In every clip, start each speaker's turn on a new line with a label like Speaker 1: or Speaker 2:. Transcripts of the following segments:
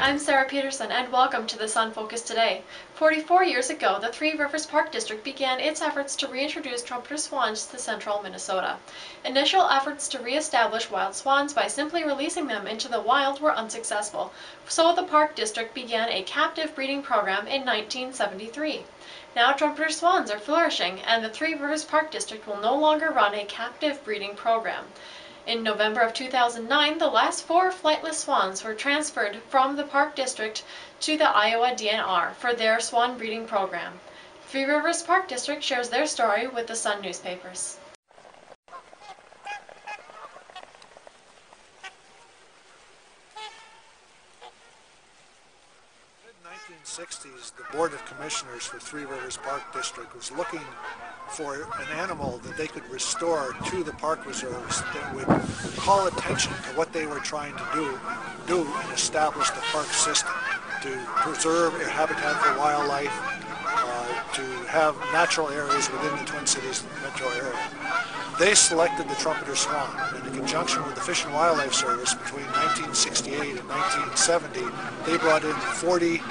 Speaker 1: I'm Sarah Peterson, and welcome to the Sun Focus Today. 44 years ago, the Three Rivers Park District began its efforts to reintroduce trumpeter swans to central Minnesota. Initial efforts to re-establish wild swans by simply releasing them into the wild were unsuccessful, so the Park District began a captive breeding program in 1973. Now trumpeter swans are flourishing, and the Three Rivers Park District will no longer run a captive breeding program. In November of 2009, the last 4 flightless swans were transferred from the Park District to the Iowa DNR for their swan breeding program. Three Rivers Park District shares their story with the Sun newspapers.
Speaker 2: In the 1960s, the Board of Commissioners for Three Rivers Park District was looking for an animal that they could restore to the park reserves that would call attention to what they were trying to do and establish the park system to preserve a habitat for wildlife, to have natural areas within the Twin Cities metro area. They selected the trumpeter swan, and in conjunction with the Fish and Wildlife Service between 1968 and 1970, they brought in 40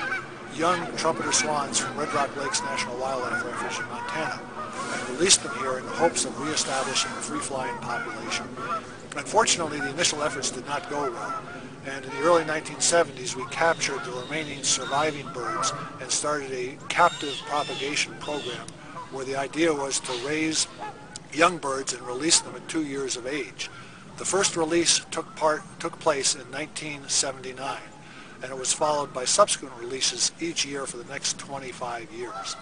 Speaker 2: young trumpeter swans from Red Rock Lakes National Wildlife Refuge in Montana and released them here in the hopes of reestablishing a free-flying population. Unfortunately, the initial efforts did not go well, and in the early 1970s we captured the remaining surviving birds and started a captive propagation program where the idea was to raise young birds and release them at 2 years of age. The first release took place in 1979, and it was followed by subsequent releases each year for the next 25 years.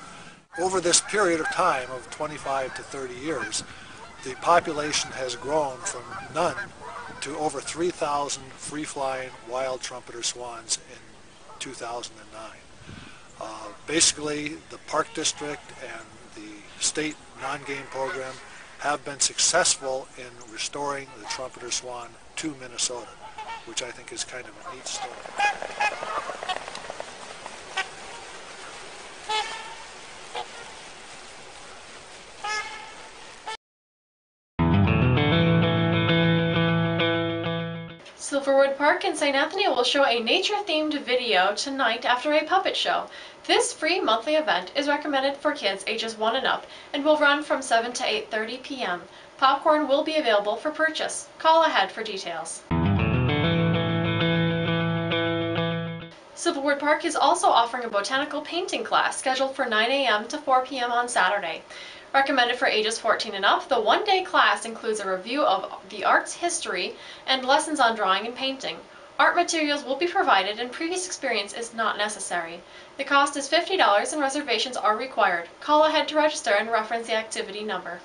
Speaker 2: Over this period of time of 25 to 30 years, the population has grown from none to over 3,000 free-flying wild trumpeter swans in 2009. Basically, the Park District and the state non-game program have been successful in restoring the trumpeter swan to Minnesota, which I think is kind of a neat story.
Speaker 1: Silverwood Park in St. Anthony will show a nature-themed video tonight after a puppet show. This free monthly event is recommended for kids ages 1 and up and will run from 7 to 8:30 p.m. Popcorn will be available for purchase. Call ahead for details. Silverwood Park is also offering a botanical painting class scheduled for 9 a.m. to 4 p.m. on Saturday. Recommended for ages 14 and up, the one-day class includes a review of the art's history and lessons on drawing and painting. Art materials will be provided and previous experience is not necessary. The cost is $50 and reservations are required. Call ahead to register and reference the activity number.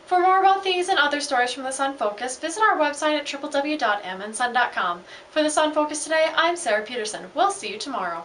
Speaker 1: For more about these and other stories from the Sun Focus, visit our website at www.mnsun.com. For the Sun Focus Today, I'm Sarah Peterson. We'll see you tomorrow.